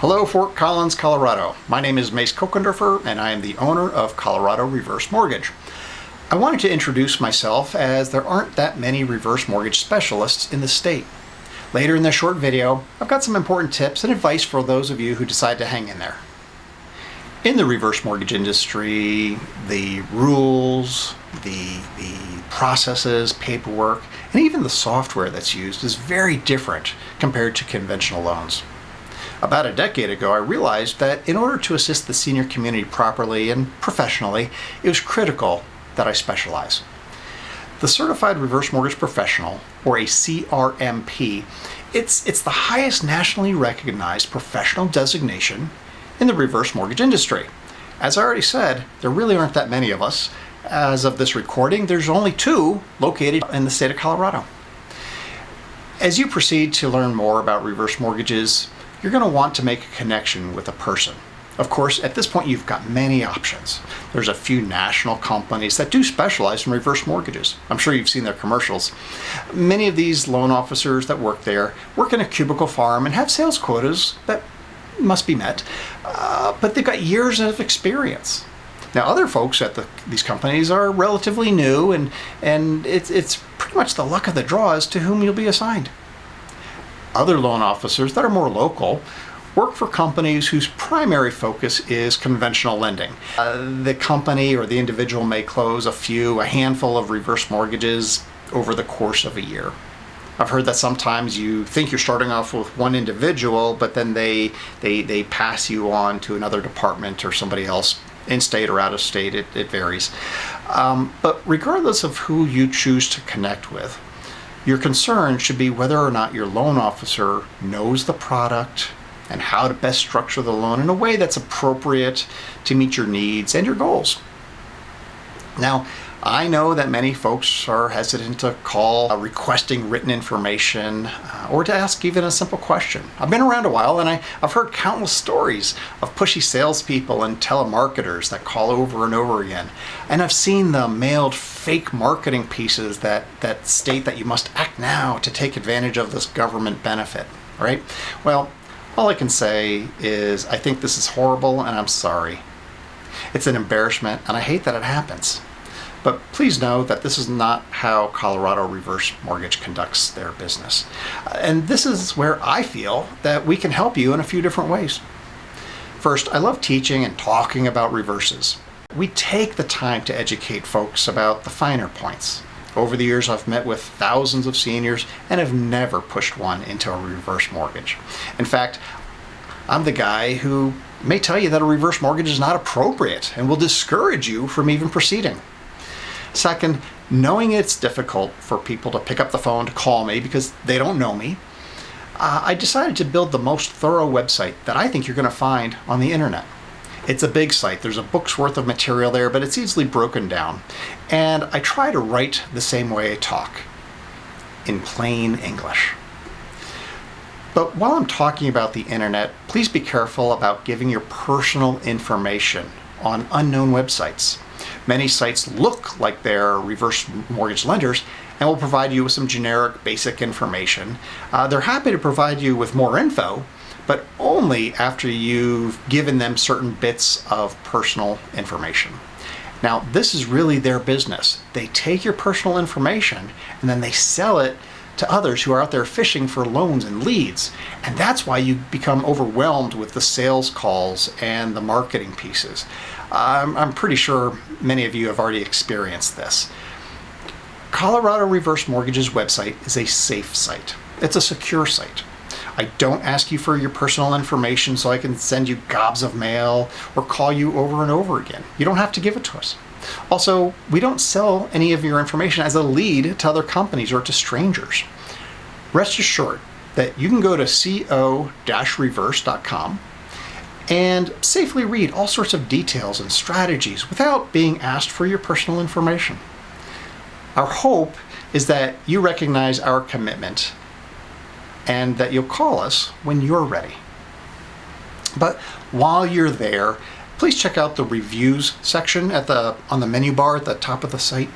Hello, Fort Collins, Colorado. My name is Mace Kochenderfer, and I am the owner of Colorado Reverse Mortgage. I wanted to introduce myself as there aren't that many reverse mortgage specialists in the state. Later in this short video, I've got some important tips and advice for those of you who decide to hang in there. In the reverse mortgage industry, the rules, the processes, paperwork, and even the software that's used is very different compared to conventional loans. About a decade ago, I realized that in order to assist the senior community properly and professionally, it was critical that I specialize. The Certified Reverse Mortgage Professional, or a CRMP, it's the highest nationally recognized professional designation in the reverse mortgage industry. As I already said, there really aren't that many of us. As of this recording, there's only 2 located in the state of Colorado. As you proceed to learn more about reverse mortgages, you're going to want to make a connection with a person. Of course, at this point, you've got many options. There's a few national companies that do specialize in reverse mortgages. I'm sure you've seen their commercials. Many of these loan officers that work there work in a cubicle farm and have sales quotas that must be met, but they've got years of experience. Now, other folks at these companies are relatively new, and it's pretty much the luck of the draw as to whom you'll be assigned. Other loan officers that are more local work for companies whose primary focus is conventional lending. The company or the individual may close a handful of reverse mortgages over the course of a year. I've heard that sometimes you think you're starting off with one individual, but then they pass you on to another department or somebody else, in-state or out-of-state, it varies. But regardless of who you choose to connect with, your concern should be whether or not your loan officer knows the product and how to best structure the loan in a way that's appropriate to meet your needs and your goals. Now, I know that many folks are hesitant to call requesting written information or to ask even a simple question. I've been around a while, and I've heard countless stories of pushy salespeople and telemarketers that call over and over again. And I've seen the mailed fake marketing pieces that state that you must act now to take advantage of this government benefit, right? Well, all I can say is I think this is horrible, and I'm sorry. It's an embarrassment, and I hate that it happens. But please know that this is not how Colorado Reverse Mortgage conducts their business. And this is where I feel that we can help you in a few different ways. First, I love teaching and talking about reverses. We take the time to educate folks about the finer points. Over the years, I've met with thousands of seniors and have never pushed one into a reverse mortgage. In fact, I'm the guy who may tell you that a reverse mortgage is not appropriate and will discourage you from even proceeding. Second, knowing it's difficult for people to pick up the phone to call me because they don't know me, I decided to build the most thorough website that I think you're going to find on the internet. It's a big site. There's a book's worth of material there, but it's easily broken down. And I try to write the same way I talk, in plain English. But while I'm talking about the internet, please be careful about giving your personal information on unknown websites. Many sites look like they're reverse mortgage lenders and will provide you with some generic basic information. They're happy to provide you with more info, but only after you've given them certain bits of personal information. Now, this is really their business. They take your personal information and then they sell it to others who are out there fishing for loans and leads. And that's why you become overwhelmed with the sales calls and the marketing pieces. I'm pretty sure many of you have already experienced this. Colorado Reverse Mortgage's website is a safe site. It's a secure site. I don't ask you for your personal information so I can send you gobs of mail or call you over and over again. You don't have to give it to us. Also, we don't sell any of your information as a lead to other companies or to strangers. Rest assured that you can go to co-reverse.com and safely read all sorts of details and strategies without being asked for your personal information. Our hope is that you recognize our commitment and that you'll call us when you're ready. But while you're there, please check out the reviews section on the menu bar at the top of the site.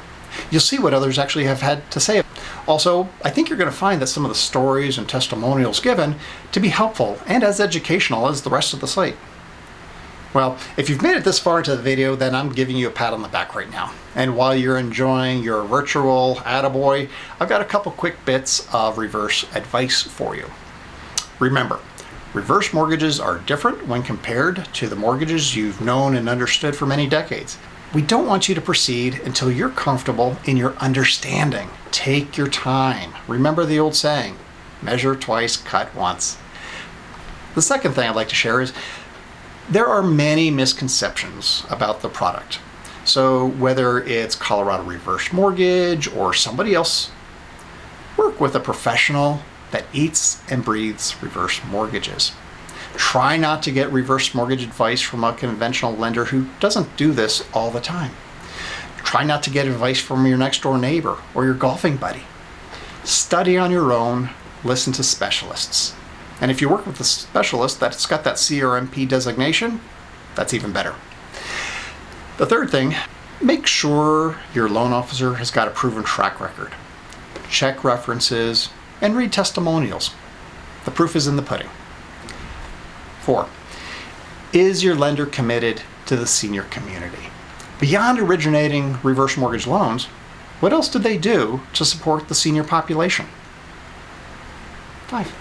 You'll see what others actually have had to say. Also, I think you're going to find that some of the stories and testimonials given to be helpful and as educational as the rest of the site. Well, if you've made it this far into the video, then I'm giving you a pat on the back right now. And while you're enjoying your virtual attaboy, I've got a couple quick bits of reverse advice for you. Remember, reverse mortgages are different when compared to the mortgages you've known and understood for many decades. We don't want you to proceed until you're comfortable in your understanding. Take your time. Remember the old saying, measure twice, cut once. The second thing I'd like to share is there are many misconceptions about the product. So whether it's Colorado Reverse Mortgage or somebody else, work with a professional that eats and breathes reverse mortgages. Try not to get reverse mortgage advice from a conventional lender who doesn't do this all the time. Try not to get advice from your next door neighbor or your golfing buddy. Study on your own, listen to specialists. And if you work with a specialist that's got that CRMP designation, that's even better. The third thing, make sure your loan officer has got a proven track record. Check references and read testimonials. The proof is in the pudding. 4, is your lender committed to the senior community? Beyond originating reverse mortgage loans, what else do they do to support the senior population? 5,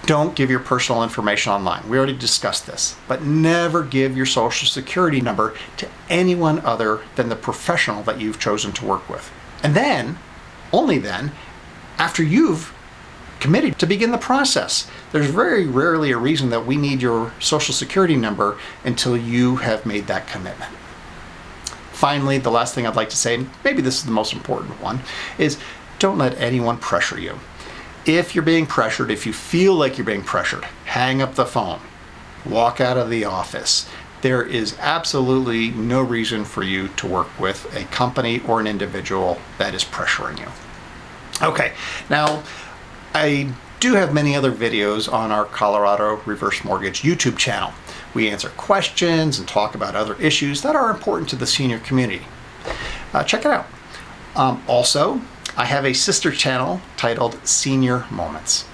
don't give your personal information online. We already discussed this, but never give your social security number to anyone other than the professional that you've chosen to work with. And then, only then, after you've committed to begin the process. There's very rarely a reason that we need your social security number until you have made that commitment. Finally, the last thing I'd like to say, and maybe this is the most important one, is don't let anyone pressure you. If you're being pressured, if you feel like you're being pressured, hang up the phone, walk out of the office. There is absolutely no reason for you to work with a company or an individual that is pressuring you. Okay, now I do have many other videos on our Colorado Reverse Mortgage YouTube channel. We answer questions and talk about other issues that are important to the senior community. Check it out. Also, I have a sister channel titled Senior Moments.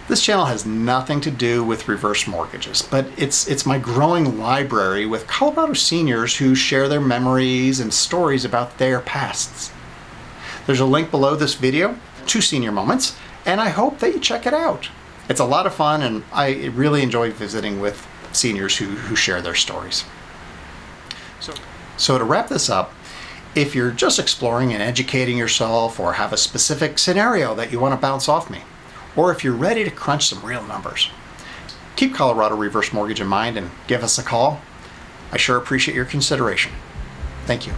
This channel has nothing to do with reverse mortgages, but it's my growing library with Colorado seniors who share their memories and stories about their pasts. There's a link below this video to Senior Moments, and I hope that you check it out. It's a lot of fun, and I really enjoy visiting with seniors who share their stories. So to wrap this up, if you're just exploring and educating yourself or have a specific scenario that you want to bounce off me, or if you're ready to crunch some real numbers, keep Colorado Reverse Mortgage in mind and give us a call. I sure appreciate your consideration. Thank you.